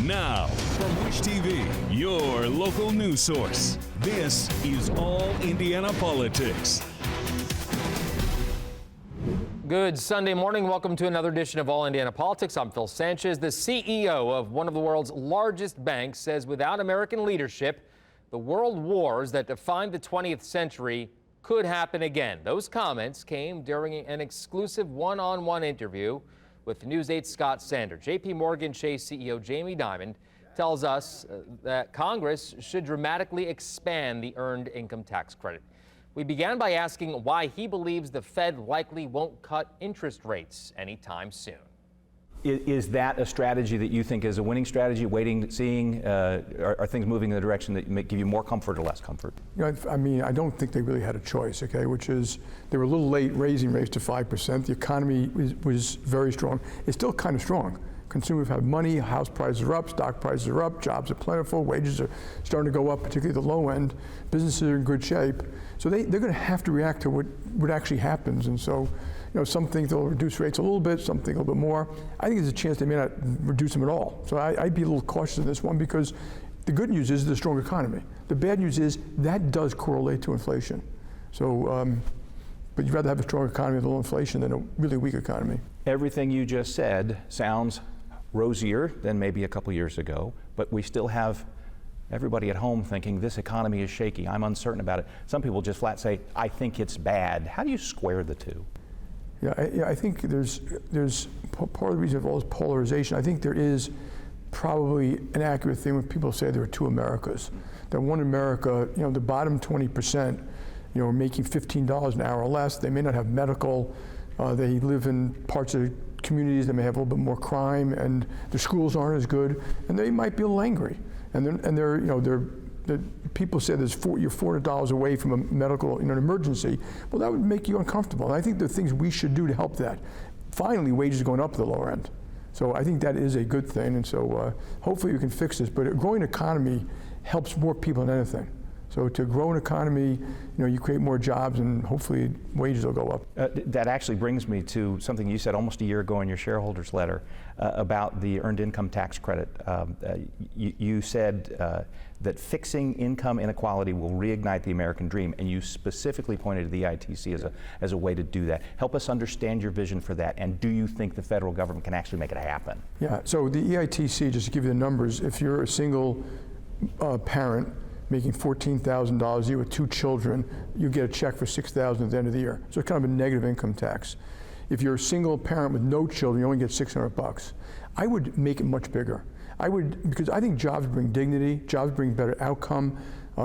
Now, from Wish TV, your local news source, this is All Indiana Politics. Good Sunday morning. Welcome to another edition of All Indiana Politics. I'm Phil Sanchez. The CEO of one of the world's largest banks says without American leadership, the world wars that defined the 20th century could happen again. Those comments came during an exclusive one-on-one interview with News 8's Scott Sander. JP Morgan Chase CEO Jamie Dimon tells us that Congress should dramatically expand the earned income tax credit. We began by asking why he believes the Fed likely won't cut interest rates anytime soon. Is that a strategy that you think is a winning strategy, waiting, seeing? Are things moving in the direction that may give you more comfort or less comfort? You know, I mean, I don't think they really had a choice, okay, which is they were a little late raising rates to 5%. The economy was very strong. It's still kind of strong. Consumers have money, house prices are up, stock prices are up, jobs are plentiful, wages are starting to go up, particularly the low end. Businesses are in good shape. So they're going to have to react to what actually happens. And so, you know, some think they'll reduce rates a little bit, some think a little bit more. I think there's a chance they may not reduce them at all. So I'd be a little cautious in this one because the good news is the strong economy. The bad news is that does correlate to inflation. So, but you'd rather have a strong economy with low inflation than a really weak economy. Everything you just said sounds rosier than maybe a couple years ago, but we still have everybody at home thinking this economy is shaky, I'm uncertain about it. Some people just flat say, I think it's bad. How do you square the two? Yeah, I think there's part of the reason of all this polarization. I think there is probably an accurate thing when people say there are two Americas. That one America, you know, the bottom 20%, you know, are making $15 an hour or less. They may not have medical. They live in parts of communities that may have a little bit more crime, and the schools aren't as good, and they might be a little angry. And they're you know, people say you're $400 away from a medical, you know, an emergency. Well, that would make you uncomfortable. And I think there are things we should do to help that. Finally, wages are going up at the lower end. So I think that is a good thing. And so hopefully we can fix this. But a growing economy helps more people than anything. So to grow an economy, you know, you create more jobs and hopefully wages will go up. That actually brings me to something you said almost a year ago in your shareholders letter about the earned income tax credit. You said that fixing income inequality will reignite the American dream, and you specifically pointed to the EITC as a way to do that. Help us understand your vision for that, and do you think the federal government can actually make it happen? Yeah, so the EITC, just to give you the numbers, if you're a single parent making $14,000 a year with 2 children, you get a check for $6,000 at the end of the year. So it's kind of a negative income tax. If you're a single parent with no children, you only get $600. I would make it much bigger. Because I think jobs bring dignity, jobs bring better outcome,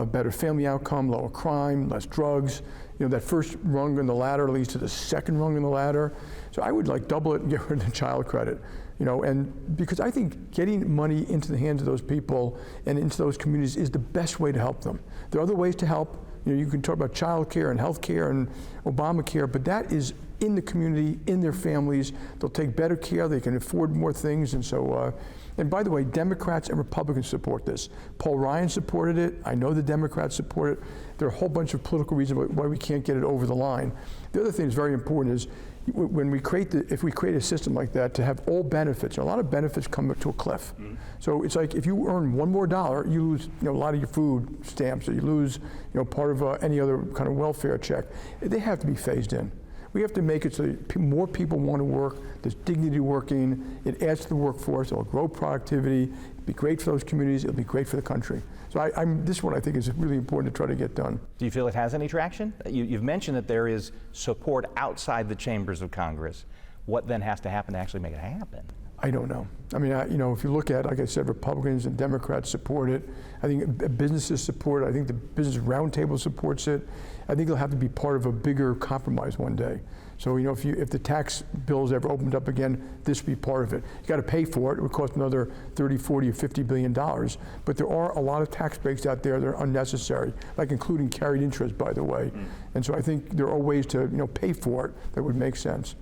better family outcome, lower crime, less drugs. You know, that first rung in the ladder leads to the second rung in the ladder. So I would like double it and get rid of the child credit. You know, and because I think getting money into the hands of those people and into those communities is the best way to help them. There are other ways to help. You know, you can talk about child care and health care and Obamacare, but that is in the community, in their families. They'll take better care, they can afford more things, and so, and by the way, Democrats and Republicans support this. Paul Ryan supported it. I know the Democrats support it. There are a whole bunch of political reasons why we can't get it over the line. The other thing that's very important is when we if we create a system like that to have all benefits, a lot of benefits come to a cliff. Mm-hmm. So it's like if you earn one more dollar, you lose, you know, a lot of your food stamps, or you lose, you know, part of any other kind of welfare check. They have to be phased in. We have to make it so that more people want to work, there's dignity working, it adds to the workforce, it'll grow productivity, it'll be great for those communities, it'll be great for the country. So this one I think is really important to try to get done. Do you feel it has any traction? You've mentioned that there is support outside the chambers of Congress. What then has to happen to actually make it happen? I don't know. I mean, you know, if you look at, like I said, Republicans and Democrats support it. I think businesses support it. I think the Business Roundtable supports it. I think it'll have to be part of a bigger compromise one day. So, you know, if the tax bill's ever opened up again, this would be part of it. You got to pay for it. It would cost another 30, 40, or $50 billion. But there are a lot of tax breaks out there that are unnecessary, like including carried interest, by the way. And so I think there are ways to, you know, pay for it that would make sense.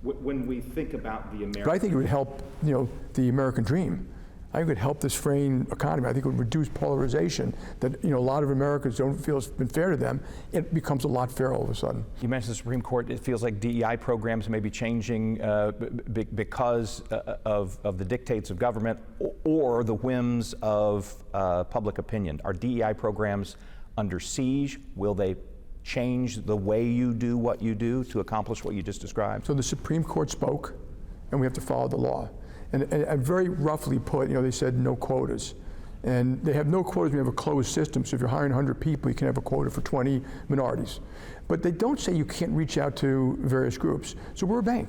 When we think about the American... But I think it would help, you know, the American dream. I think it would help this fraying economy. I think it would reduce polarization that a lot of Americans don't feel it's been fair to them. It becomes a lot fairer all of a sudden. You mentioned the Supreme Court. It feels like DEI programs may be changing because of the dictates of government or the whims of public opinion. Are DEI programs under siege? Will they change the way you do what you do to accomplish what you just described? So the Supreme Court spoke, and we have to follow the law. And very roughly put, they said no quotas. And they have no quotas when you have a closed system. So if you're hiring 100 people, you can have a quota for 20 minorities. But they don't say you can't reach out to various groups. So we're a bank.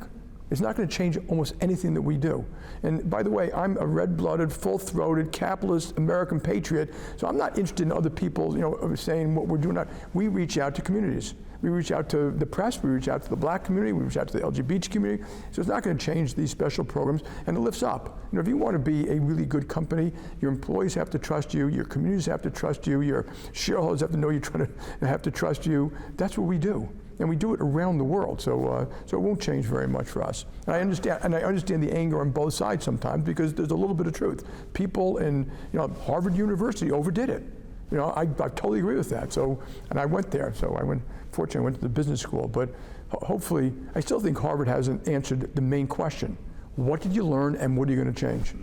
It's not going to change almost anything that we do. And by the way, I'm a red-blooded, full-throated, capitalist American patriot, so I'm not interested in other people, saying what we're doing. We reach out to communities. We reach out to the press, we reach out to the black community, we reach out to the LGBT community. So it's not going to change these special programs, and it lifts up. If you want to be a really good company, your employees have to trust you, your communities have to trust you, your shareholders have to know you're trying to have to trust you. That's what we do. And we do it around the world, so it won't change very much for us. And I understand the anger on both sides sometimes because there's a little bit of truth. People in Harvard University overdid it. I totally agree with that. And I went there. Fortunately, I went to the business school. But hopefully, I still think Harvard hasn't answered the main question: what did you learn, and what are you going to change?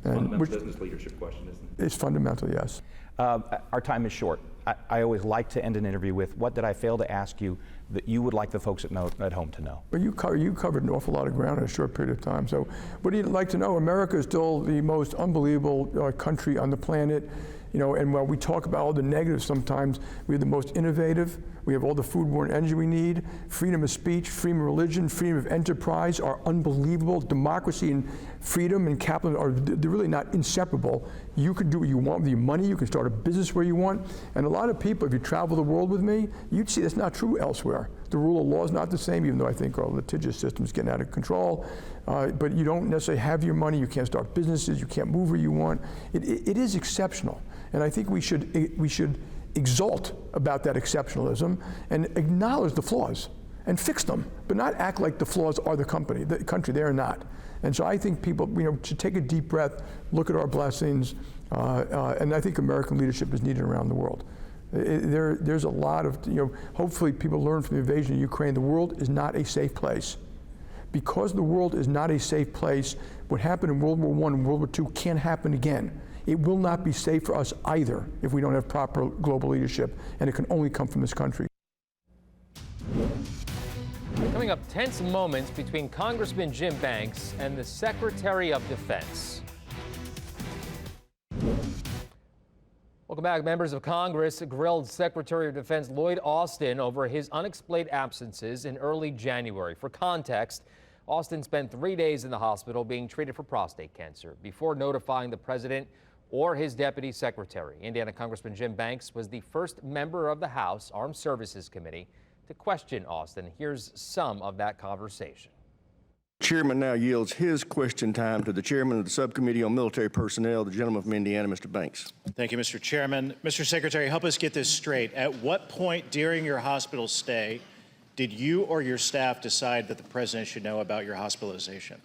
Fundamental business leadership question, isn't it? It's fundamental, yes. Our time is short. I always like to end an interview with, what did I fail to ask you that you would like the folks at home to know? Well, you covered an awful lot of ground in a short period of time. So what do you like to know? America is still the most unbelievable country on the planet. And while we talk about all the negatives sometimes, we have the most innovative, we have all the foodborne energy we need, freedom of speech, freedom of religion, freedom of enterprise are unbelievable. Democracy and freedom and capitalism they're really not inseparable. You can do what you want with your money, you can start a business where you want. And a lot of people, if you travel the world with me, you'd see that's not true elsewhere. The rule of law is not the same, even though I think our litigious system is getting out of control. But you don't necessarily have your money, you can't start businesses, you can't move where you want. It is exceptional. And I think we should exalt about that exceptionalism and acknowledge the flaws and fix them, but not act like the flaws are the country. They are not. And so I think people, should take a deep breath, look at our blessings, and I think American leadership is needed around the world. There's a lot of, hopefully people learn from the invasion of Ukraine. The world is not a safe place. Because the world is not a safe place, what happened in World War I and World War II can't happen again. It will not be safe for us either if we don't have proper global leadership, and it can only come from this country. Coming up, tense moments between Congressman Jim Banks and the Secretary of Defense. Welcome back. Members of Congress grilled Secretary of Defense Lloyd Austin over his unexplained absences in early January. For context, Austin spent 3 days in the hospital being treated for prostate cancer before notifying the president or his deputy secretary. Indiana Congressman Jim Banks was the first member of the House Armed Services Committee to question Austin. Here's some of that conversation. Chairman now yields his question time to the chairman of the Subcommittee on Military Personnel, the gentleman from Indiana, Mr. Banks. Thank you, Mr. Chairman. Mr. Secretary, help us get this straight. At what point during your hospital stay did you or your staff decide that the president should know about your hospitalization?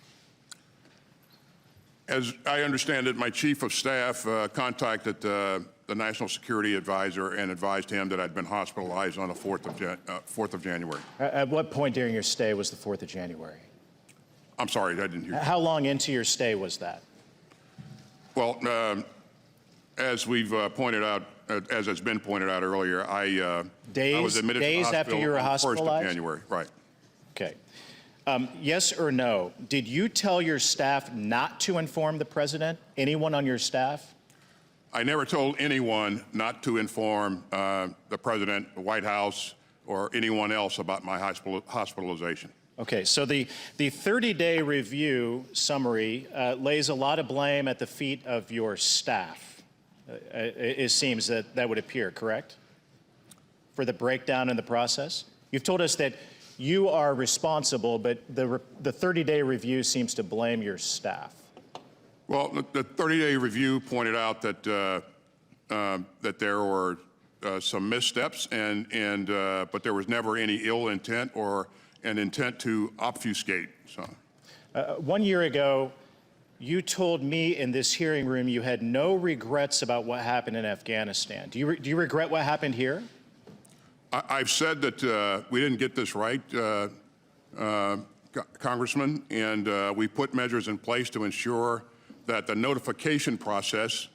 As I understand it, my chief of staff contacted the National Security Advisor and advised him that I'd been hospitalized on the 4th of January. At what point during your stay was the 4th of January? I'm sorry, I didn't hear you. How long into your stay was that? Well, as we've pointed out, as has been pointed out earlier, I was admitted to the hospital after you were on the 1st hospitalized? of January. Right. Okay. Yes or no, did you tell your staff not to inform the president, anyone on your staff? I never told anyone not to inform the president, the White House, or anyone else about my hospitalization. Okay, so the 30-day review summary lays a lot of blame at the feet of your staff. It seems that would appear, correct? For the breakdown in the process? You've told us that you are responsible, but the 30-day review seems to blame your staff. Well, the 30-day review pointed out that that there were some missteps, but there was never any ill intent or an intent to obfuscate. So, 1 year ago, You told me in this hearing room you had no regrets about what happened in Afghanistan. Do you regret what happened here? I've said that we didn't get this right, Congressman, and we put measures in place to ensure that the notification process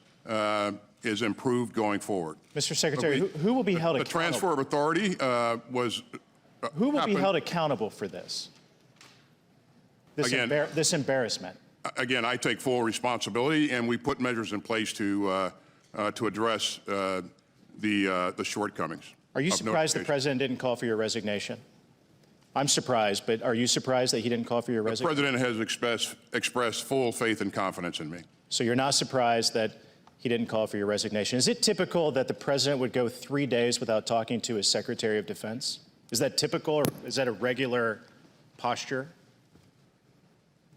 is improved going forward. Mr. Secretary, who will be held The accountable? transfer of authority was Who will be happened- held accountable for this? Again- This embarrassment. Again, I take full responsibility, and we put measures in place to address the shortcomings. Are you of surprised the notification. president didn't call for your resignation? I'm surprised, but are you surprised that he didn't call for your The resignation? president has expressed full faith and confidence in me. So you're not surprised that he didn't call for your resignation. Is it typical that the president would go 3 days without talking to his Secretary of Defense? Is that typical, or is that a regular posture?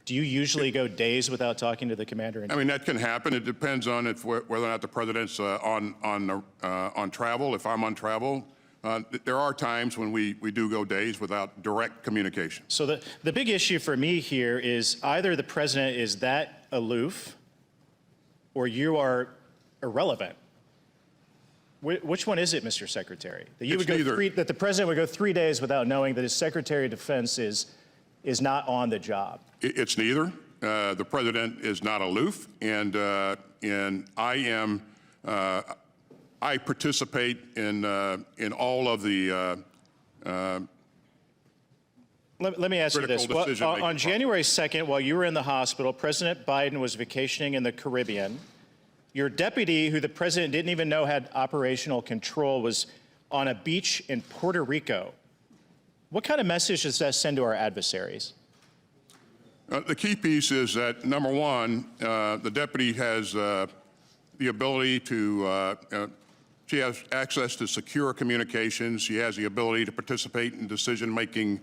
Do you usually go days without talking to the commander? I mean, that can happen. It depends on whether or not the president's on travel. If I'm on travel, there are times when we do go days without direct communication. So the big issue for me here is either the president is that aloof or you are irrelevant. Which one is it, Mr. Secretary? That you It's would go neither. that the president would go 3 days without knowing that his Secretary of Defense is not on the job? It's neither. The president is not aloof, and I participate in all of the Let me ask you this. critical decision-making On January 2nd, while you were in the hospital, President Biden was vacationing in the Caribbean. Your deputy, who the president didn't even know had operational control, was on a beach in Puerto Rico. What kind of message does that send to our adversaries? The key piece is that, number one, the deputy has the ability to, she has access to secure communications. She has the ability to participate in decision-making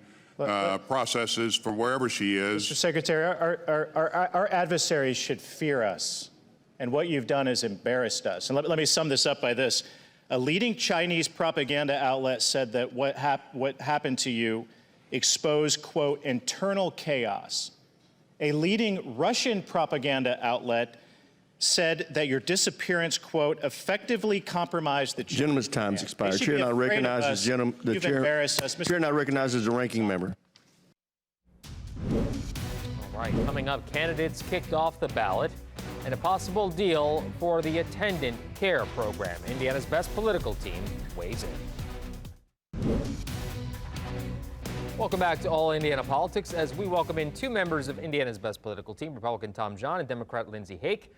processes from wherever she Mr. is. Secretary, our adversaries should fear us, and what you've done has embarrassed us. And let me sum this up by this. A leading Chinese propaganda outlet said that what happened to you exposed, quote, internal chaos. A leading Russian propaganda outlet said that your disappearance, quote, effectively compromised the Gentleman's time's expired. Chair now recognizes the chair. Embarrassed us. Chair now recognizes the ranking member. All right, coming up, candidates kicked off the ballot and a possible deal for the attendant care program. Indiana's best political team weighs in. Welcome back to All Indiana Politics as we welcome in two members of Indiana's best political team, Republican Tom John and Democrat Lindsey Hake.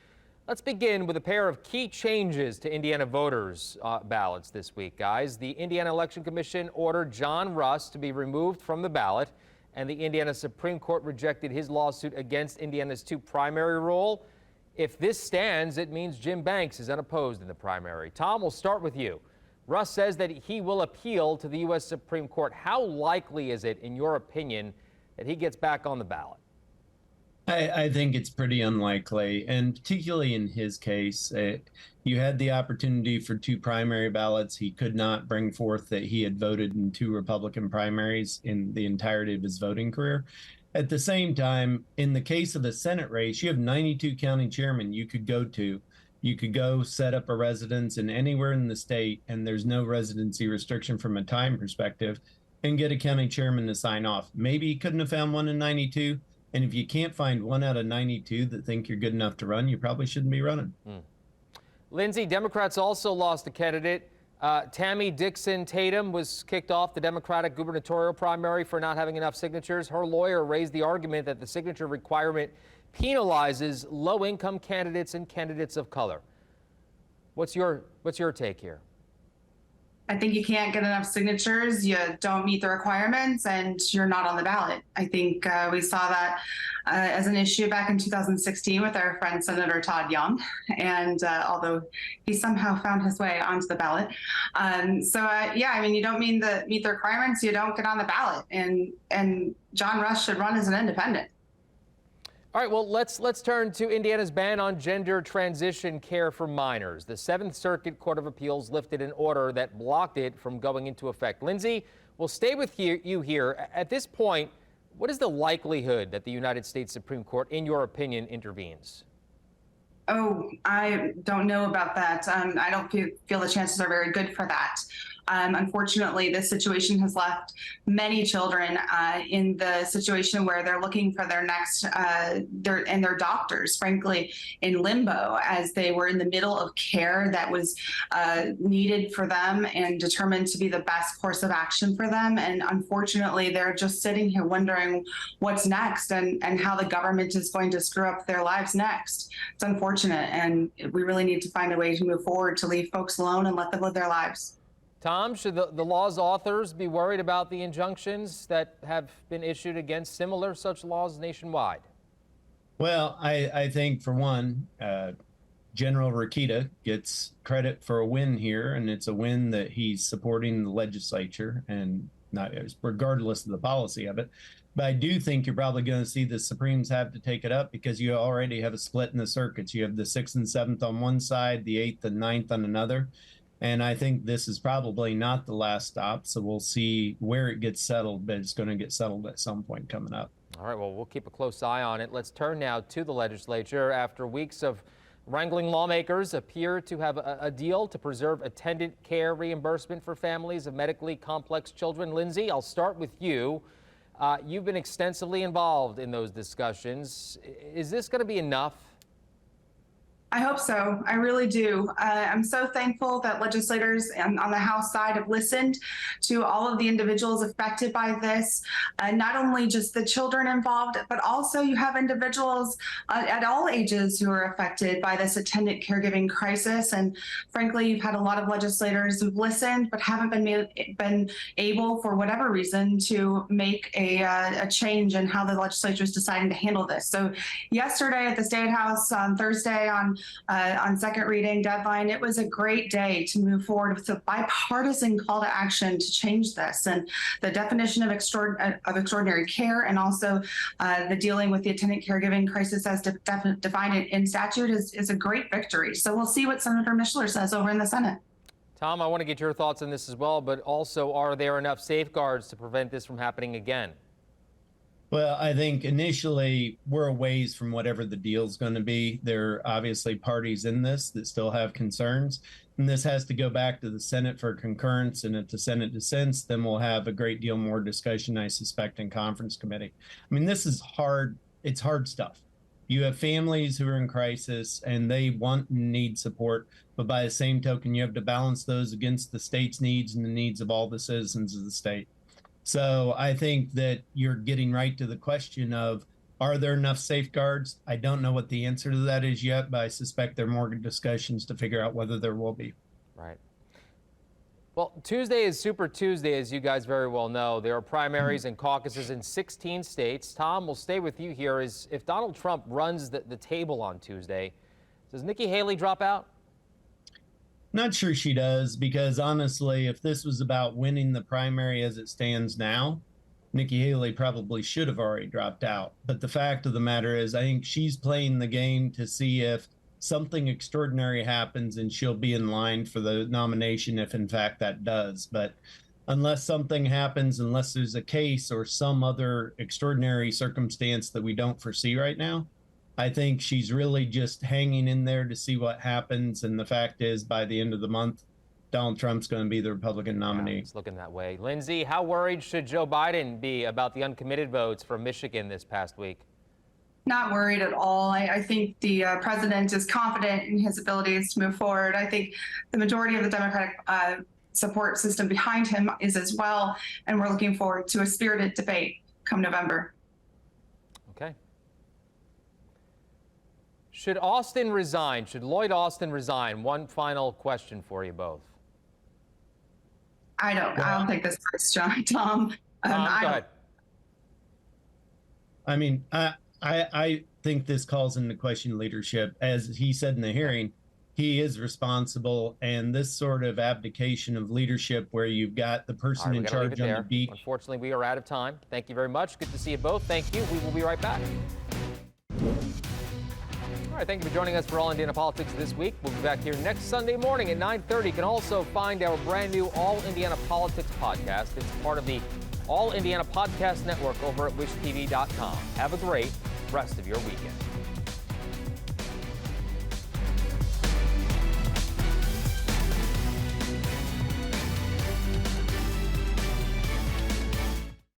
Let's begin with a pair of key changes to Indiana voters' ballots this week, guys. The Indiana Election Commission ordered John Russ to be removed from the ballot, and the Indiana Supreme Court rejected his lawsuit against Indiana's two primary rule. If this stands, it means Jim Banks is unopposed in the primary. Tom, we'll start with you. Russ says that he will appeal to the U.S. Supreme Court. How likely is it, in your opinion, that he gets back on the ballot? I think it's pretty unlikely, and particularly in his case, you had the opportunity for two primary ballots. He could not bring forth that he had voted in two Republican primaries in the entirety of his voting career. At the same time, in the case of the Senate race, you have 92 county chairmen you could go to. You could go set up a residence in anywhere in the state, and there's no residency restriction from a time perspective, and get a county chairman to sign off. Maybe he couldn't have found one in 92. And if you can't find one out of 92 that think you're good enough to run, you probably shouldn't be running. Lindsey, Democrats also lost a candidate. Tammy Dixon Tatum was kicked off the Democratic gubernatorial primary for not having enough signatures. Her lawyer raised the argument that the signature requirement penalizes low-income candidates and candidates of color. What's your take here? I think you can't get enough signatures, you don't meet the requirements, and you're not on the ballot. I think we saw that as an issue back in 2016 with our friend Senator Todd Young, and although he somehow found his way onto the ballot. Yeah, I mean, you don't meet the requirements, you don't get on the ballot, and John Russ should run as an independent. All right, well, let's turn to Indiana's ban on gender transition care for minors. The 7th Circuit Court of Appeals lifted an order that blocked it from going into effect. Lindsey, we'll stay with you here. At this point, What is the likelihood that the United States Supreme Court, in your opinion, intervenes? Oh, I don't know about that. I don't feel the chances are very good for that. Unfortunately, this situation has left many children in the situation where they're looking for their next, their doctors, frankly, in limbo as they were in the middle of care that was needed for them and determined to be the best course of action for them. And unfortunately, they're just sitting here wondering what's next and how the government is going to screw up their lives next. It's unfortunate, and we really need to find a way to move forward to leave folks alone and let them live their lives. Tom, should the law's authors be worried about the injunctions that have been issued against similar such laws nationwide? Well, I think, for one, General Rokita gets credit for a win here, and it's a win that he's supporting the legislature, and not regardless of the policy of it. But I do think you're probably going to see the Supremes have to take it up because you already have a split in the circuits. You have the 6th and 7th on one side, the 8th and 9th on another. And I think this is probably not the last stop, so we'll see where it gets settled, but it's going to get settled at some point coming up. All right, well, we'll keep a close eye on it. Let's turn now to the legislature. After weeks of wrangling, lawmakers appear to have a deal to preserve attendant care reimbursement for families of medically complex children. Lindsay, I'll start with you. You've been extensively involved in those discussions. Is this going to be enough? I hope so. I really do. I'm so thankful that legislators on the House side have listened to all of the individuals affected by this, not only just the children involved, but also you have individuals at all ages who are affected by this attendant caregiving crisis. And frankly, you've had a lot of legislators who've listened, but haven't been able, for whatever reason, to make a change in how the legislature is deciding to handle this. So yesterday at the State House, on Thursday, on second reading deadline, it was a great day to move forward with a bipartisan call to action to change this. And the definition of extraordinary care, and also the dealing with the attendant caregiving crisis as defined in statute is a great victory. So we'll see what Senator Mishler says over in the Senate. Tom, I want to get your thoughts on this as well, but also, are there enough safeguards to prevent this from happening again? Well, I think initially we're a ways from whatever the deal's going to be. There are obviously parties in this that still have concerns, and this has to go back to the Senate for concurrence. And if the Senate dissents, then we'll have a great deal more discussion, I suspect, in conference committee. I mean, this is hard. It's hard stuff. You have families who are in crisis and they want and need support, but by the same token, you have to balance those against the state's needs and the needs of all the citizens of the state. So I think that you're getting right to the question of, are there enough safeguards? I don't know what the answer to that is yet, but I suspect there are more discussions to figure out whether there will be. Right. Well, Tuesday is Super Tuesday, as you guys very well know. There are primaries and caucuses in 16 states. Tom, we'll stay with you here. If Donald Trump runs the table on Tuesday, does Nikki Haley drop out? Not sure she does, because honestly, if this was about winning the primary as it stands now, Nikki Haley probably should have already dropped out. But the fact of the matter is, I think she's playing the game to see if something extraordinary happens and she'll be in line for the nomination if in fact that does. But unless something happens, unless there's a case or some other extraordinary circumstance that we don't foresee right now, I think she's really just hanging in there to see what happens. And the fact is, by the end of the month, Donald Trump's going to be the Republican nominee. Yeah, it's looking that way. Lindsay, how worried should Joe Biden be about the uncommitted votes from Michigan this past week? Not worried at all. I think the president is confident in his abilities to move forward. I think the majority of the Democratic support system behind him is as well. And we're looking forward to a spirited debate come November. Okay. Should Austin resign? Should Lloyd Austin resign? One final question for you both. I'll take this first, Tom. Go ahead. I mean, I think this calls into question leadership. As he said in the hearing, he is responsible, and this sort of abdication of leadership where you've got the person in charge on the beach. Unfortunately, we are out of time. Thank you very much. Good to see you both. Thank you. We will be right back. All right, thank you for joining us for All Indiana Politics this week. We'll be back here next Sunday morning at 9:30. You can also find our brand new All Indiana Politics podcast. It's part of the All Indiana Podcast Network over at wishtv.com. Have a great rest of your weekend.